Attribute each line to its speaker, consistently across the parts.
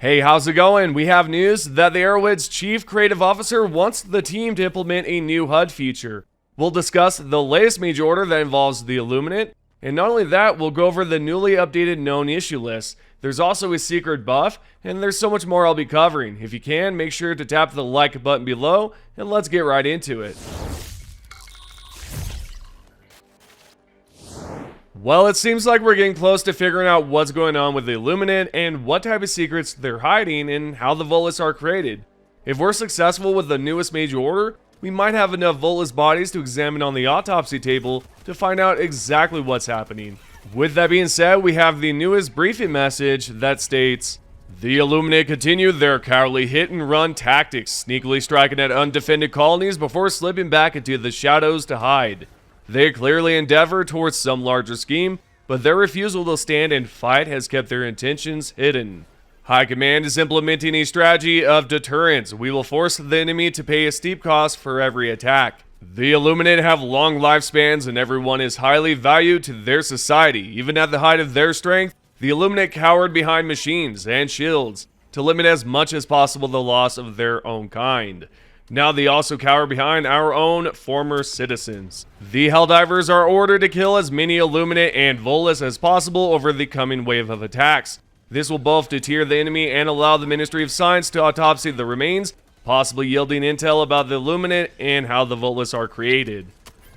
Speaker 1: Hey, how's it going? We have news that the Arrowhead's chief creative officer wants the team to implement a new HUD feature. We'll discuss the latest major order that involves the Illuminate, and not only that, we'll go over the newly updated known issue list. There's also a secret buff, and there's so much more I'll be covering. If you can, make sure to tap the like button below, and let's get right into it. Well, it seems like we're getting close to figuring out what's going on with the Illuminate and what type of secrets they're hiding and how the Voteless are created. If we're successful with the newest major order, we might have enough Voteless bodies to examine on the autopsy table to find out exactly what's happening. With that being said, we have the newest briefing message that states, "The Illuminate continue their cowardly hit-and-run tactics, sneakily striking at undefended colonies before slipping back into the shadows to hide. They clearly endeavor towards some larger scheme, but their refusal to stand and fight has kept their intentions hidden. High Command is implementing a strategy of deterrence. We will force the enemy to pay a steep cost for every attack. The Illuminate have long lifespans and everyone is highly valued to their society. Even at the height of their strength, the Illuminate cowered behind machines and shields to limit as much as possible the loss of their own kind. Now they also cower behind our own former citizens. The Helldivers are ordered to kill as many Illuminate and Voteless as possible over the coming wave of attacks. This will both deter the enemy and allow the Ministry of Science to autopsy the remains, possibly yielding intel about the Illuminate and how the Voteless are created."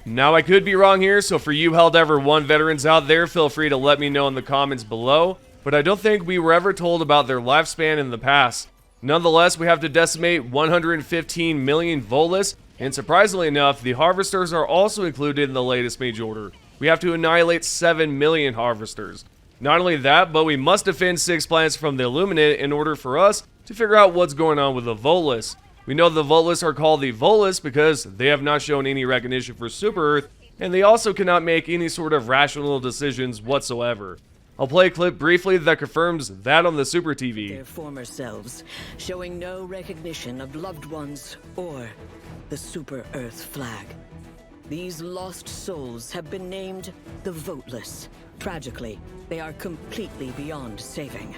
Speaker 1: Now I could be wrong here, so for you Helldiver 1 veterans out there, feel free to let me know in the comments below, but I don't think we were ever told about their lifespan in the past. Nonetheless, we have to decimate 115 million Voteless, and surprisingly enough, the Harvesters are also included in the latest major order. We have to annihilate 7 million Harvesters. Not only that, but we must defend 6 planets from the Illuminate in order for us to figure out what's going on with the Voteless. We know the Voteless are called the Voteless because they have not shown any recognition for Super Earth, and they also cannot make any sort of rational decisions whatsoever. I'll play a clip briefly that confirms that on the Super TV.
Speaker 2: Their former selves, showing no recognition of loved ones or the Super Earth flag. These lost souls have been named the Voteless. Tragically, they are completely beyond saving.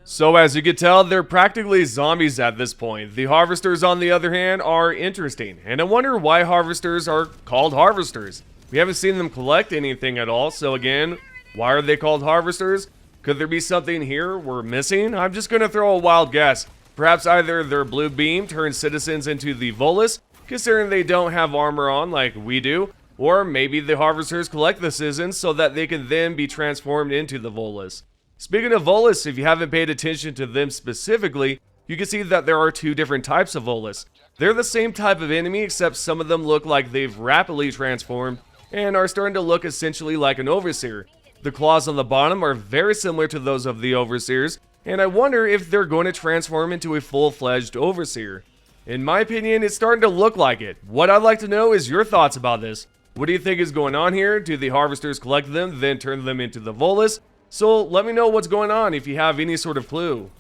Speaker 1: So as you can tell, they're practically zombies at this point. The Harvesters, on the other hand, are interesting, and I wonder why Harvesters are called Harvesters. We haven't seen them collect anything at all, so again, why are they called Harvesters? Could there be something here we're missing? I'm just gonna throw a wild guess. Perhaps either their blue beam turns citizens into the Voteless, considering they don't have armor on like we do, or maybe the Harvesters collect the citizens so that they can then be transformed into the Voteless. Speaking of Voteless, if you haven't paid attention to them specifically, you can see that there are 2 different types of Voteless. They're the same type of enemy, except some of them look like they've rapidly transformed and are starting to look essentially like an Overseer. The claws on the bottom are very similar to those of the Overseers, and I wonder if they're going to transform into a full-fledged Overseer. In my opinion, it's starting to look like it. What I'd like to know is your thoughts about this. What do you think is going on here? Do the Harvesters collect them, then turn them into the Voteless? So let me know what's going on if you have any sort of clue.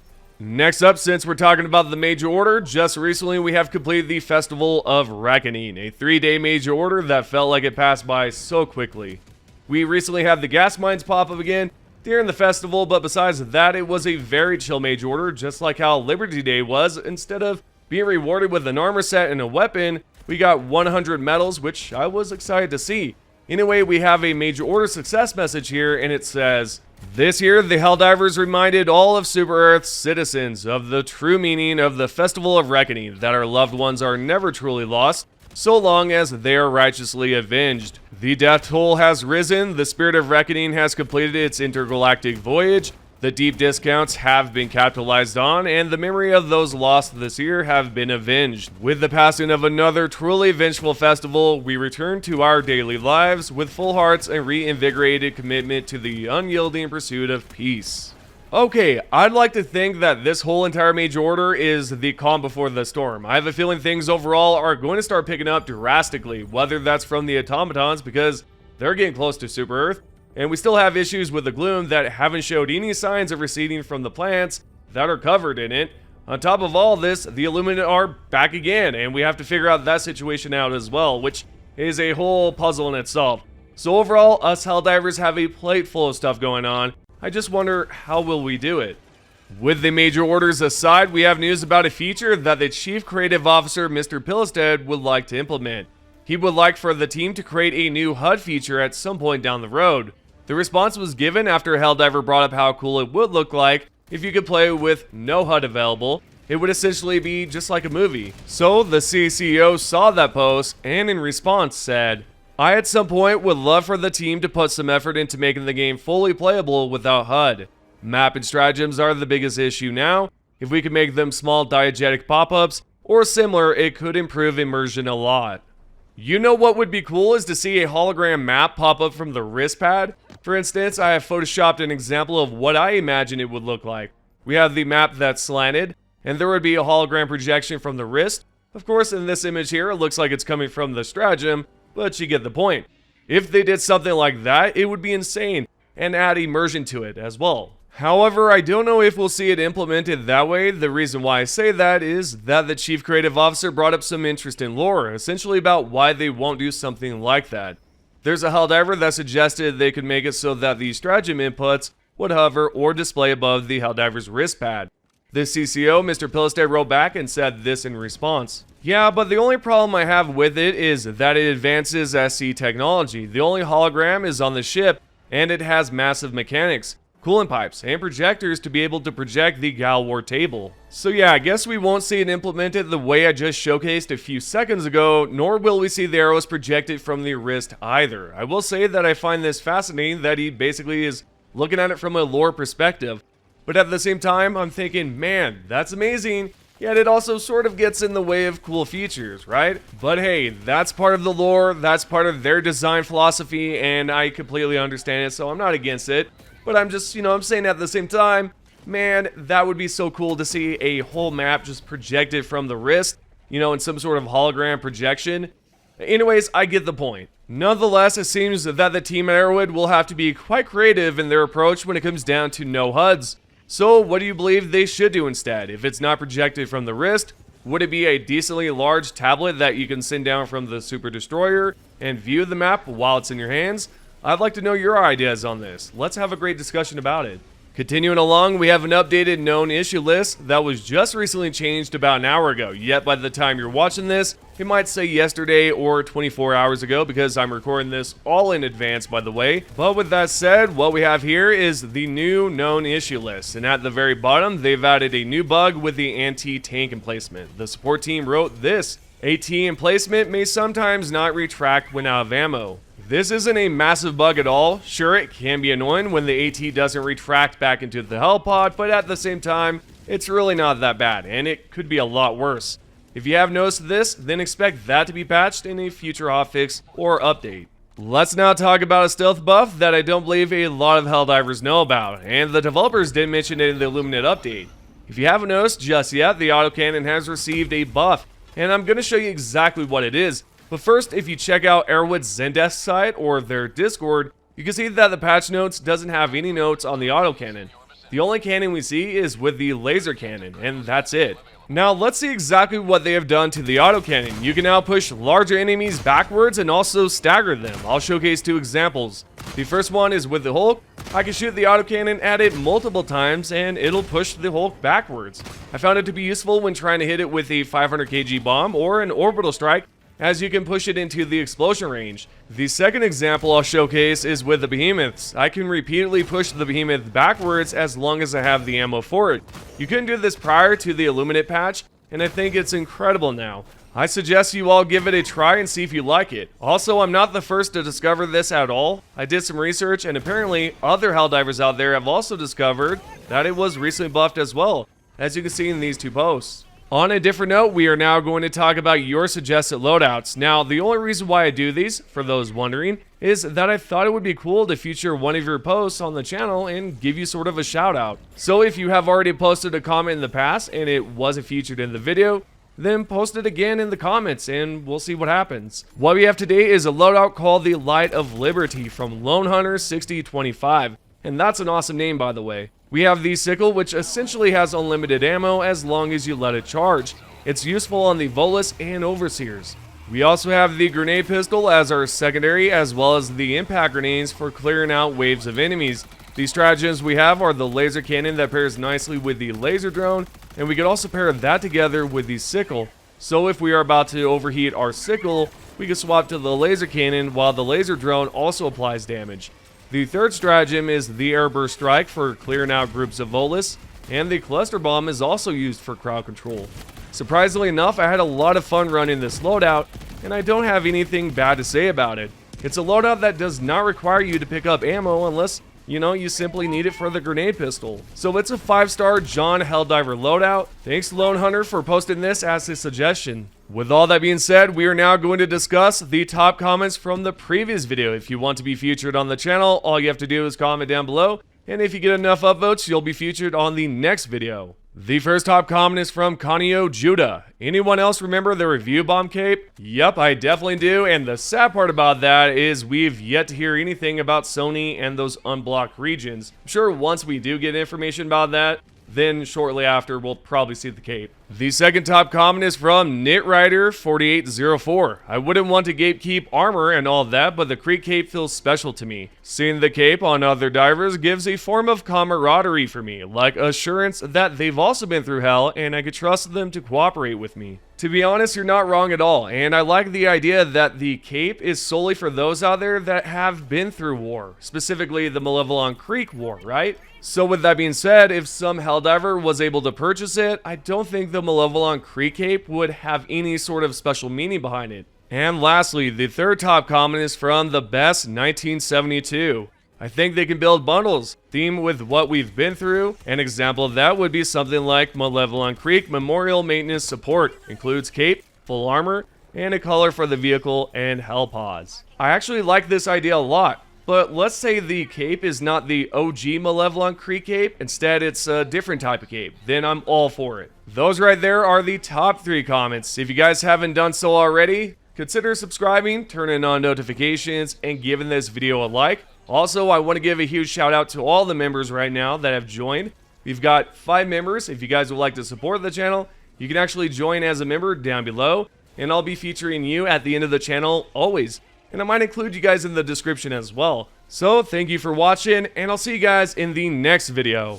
Speaker 1: Next up, since we're talking about the major order, just recently we have completed the Festival of Reckoning, a 3-day major order that felt like it passed by so quickly. We recently had the gas mines pop up again during the festival, but besides that, it was a very chill major order, just like how Liberty Day was. Instead of being rewarded with an armor set and a weapon, we got 100 medals, which I was excited to see. Anyway, we have a major order success message here, and it says, "This year, the Helldivers reminded all of Super Earth's citizens of the true meaning of the Festival of Reckoning, that our loved ones are never truly lost, so long as they are righteously avenged. The death toll has risen, the Spirit of Reckoning has completed its intergalactic voyage, the deep discounts have been capitalized on, and the memory of those lost this year have been avenged. With the passing of another truly vengeful festival, we return to our daily lives with full hearts and reinvigorated commitment to the unyielding pursuit of peace." Okay, I'd like to think that this whole entire major order is the calm before the storm. I have a feeling things overall are going to start picking up drastically, whether that's from the automatons because they're getting close to Super Earth, and we still have issues with the gloom that haven't showed any signs of receding from the plants that are covered in it. On top of all this, the Illuminate are back again, and we have to figure out that situation out as well, which is a whole puzzle in itself. So overall, us Helldivers have a plate full of stuff going on. I just wonder, how will we do it? With the major orders aside, we have news about a feature that the Chief Creative Officer, Mr. Pillestead, would like to implement. He would like for the team to create a new HUD feature at some point down the road. The response was given after Helldiver brought up how cool it would look like if you could play with no HUD available. It would essentially be just like a movie. So the CCO saw that post and in response said, "I at some point would love for the team to put some effort into making the game fully playable without HUD. Map and stratagems are the biggest issue now. If we could make them small diegetic pop-ups or similar, it could improve immersion a lot." You know what would be cool is to see a hologram map pop up from the wrist pad. For instance, I have photoshopped an example of what I imagine it would look like. We have the map that's slanted, and there would be a hologram projection from the wrist. Of course, in this image here, it looks like it's coming from the stratagem, but you get the point. If they did something like that, it would be insane, and add immersion to it as well. However, I don't know if we'll see it implemented that way. The reason why I say that is that the Chief Creative Officer brought up some interesting lore, essentially about why they won't do something like that. There's a Helldiver that suggested they could make it so that the stratagem inputs would hover or display above the Helldiver's wrist pad. The CCO, Mr. Pillestead, wrote back and said this in response. "Yeah, but the only problem I have with it is that it advances SC technology. The only hologram is on the ship, and it has massive mechanics, coolant pipes, and projectors to be able to project the Gal War table. So yeah, I guess we won't see it implemented the way I just showcased a few seconds ago, nor will we see the arrows projected from the wrist either. I will say that I find this fascinating that he basically is looking at it from a lore perspective. But at the same time, I'm thinking, man, that's amazing, yet it also sort of gets in the way of cool features, right? But hey, that's part of the lore, that's part of their design philosophy, and I completely understand it, so I'm not against it. But I'm just, I'm saying at the same time, man, that would be so cool to see a whole map just projected from the wrist, in some sort of hologram projection. Anyways, I get the point. Nonetheless, it seems that the team at Arrowhead will have to be quite creative in their approach when it comes down to no HUDs. So what do you believe they should do instead? If it's not projected from the wrist, would it be a decently large tablet that you can send down from the Super Destroyer and view the map while it's in your hands? I'd like to know your ideas on this. Let's have a great discussion about it. Continuing along, we have an updated known issue list that was just recently changed about an hour ago, yet by the time you're watching this, it might say yesterday or 24 hours ago because I'm recording this all in advance, by the way. But with that said, what we have here is the new known issue list, and at the very bottom, they've added a new bug with the anti-tank emplacement. The support team wrote this: AT emplacement may sometimes not retract when out of ammo. This isn't a massive bug at all. Sure, it can be annoying when the AT doesn't retract back into the hell pod, but at the same time, it's really not that bad, and it could be a lot worse. If you have noticed this, then expect that to be patched in a future hotfix or update. Let's now talk about a stealth buff that I don't believe a lot of Helldivers know about, and the developers didn't mention it in the Illuminate update. If you haven't noticed just yet, the Autocannon has received a buff, and I'm going to show you exactly what it is. But first, if you check out Arrowhead's Zendesk site or their Discord, you can see that the patch notes doesn't have any notes on the autocannon. The only cannon we see is with the laser cannon, and that's it. Now let's see exactly what they have done to the autocannon. You can now push larger enemies backwards and also stagger them. I'll showcase two examples. The first one is with the Hulk. I can shoot the autocannon at it multiple times and it'll push the Hulk backwards. I found it to be useful when trying to hit it with a 500 kg bomb or an orbital strike, as you can push it into the explosion range. The second example I'll showcase is with the behemoths. I can repeatedly push the behemoth backwards as long as I have the ammo for it. You couldn't do this prior to the Illuminate patch, and I think it's incredible now. I suggest you all give it a try and see if you like it. Also, I'm not the first to discover this at all. I did some research, and apparently other Helldivers out there have also discovered that it was recently buffed as well, as you can see in these two posts. On a different note, we are now going to talk about your suggested loadouts. Now, the only reason why I do these, for those wondering, is that I thought it would be cool to feature one of your posts on the channel and give you sort of a shout out. So if you have already posted a comment in the past and it wasn't featured in the video, then post it again in the comments and we'll see what happens. What we have today is a loadout called the Light of Liberty from Lone Hunter 6025, and that's an awesome name, by the way. We have the sickle, which essentially has unlimited ammo as long as you let it charge. It's useful on the Voteless and Overseers. We also have the grenade pistol as our secondary, as well as the impact grenades for clearing out waves of enemies. The stratagems we have are the laser cannon that pairs nicely with the laser drone, and we could also pair that together with the sickle. So if we are about to overheat our sickle, we can swap to the laser cannon while the laser drone also applies damage. The third stratagem is the airburst strike for clearing out groups of Voteless, and the cluster bomb is also used for crowd control. Surprisingly enough, I had a lot of fun running this loadout, and I don't have anything bad to say about it. It's a loadout that does not require you to pick up ammo unless, you simply need it for the grenade pistol. So it's a 5-star John Helldiver loadout. Thanks Lone Hunter for posting this as a suggestion. With all that being said, we are now going to discuss the top comments from the previous video. If you want to be featured on the channel, all you have to do is comment down below, and if you get enough upvotes, you'll be featured on the next video. The first top comment is from Kanio Judah. Anyone else remember the review bomb cape? Yep, I definitely do, and the sad part about that is we've yet to hear anything about Sony and those unblocked regions. I'm sure once we do get information about that, then shortly after we'll probably see the cape. The second top comment is from KnitRider4804. I wouldn't want to gatekeep armor and all that, but the Creek cape feels special to me. Seeing the cape on other divers gives a form of camaraderie for me, like assurance that they've also been through hell and I could trust them to cooperate with me. To be honest, you're not wrong at all, and I like the idea that the cape is solely for those out there that have been through war, specifically the Malevelon Creek War, right? So with that being said, if some Helldiver was able to purchase it, I don't think the Malevelon Creek cape would have any sort of special meaning behind it. And lastly, the third top comment is from the best 1972. I think they can build bundles, theme with what we've been through. An example of that would be something like Malevelon Creek Memorial Maintenance Support. Includes cape, full armor, and a color for the vehicle and hell pods. I actually like this idea a lot. But let's say the cape is not the OG Malevelon Creek cape, instead it's a different type of cape, then I'm all for it. Those right there are the top 3 comments. If you guys haven't done so already, consider subscribing, turning on notifications, and giving this video a like. Also, I want to give a huge shout out to all the members right now that have joined. We've got 5 members. If you guys would like to support the channel, you can actually join as a member down below, and I'll be featuring you at the end of the channel always. And I might include you guys in the description as well. So thank you for watching, and I'll see you guys in the next video.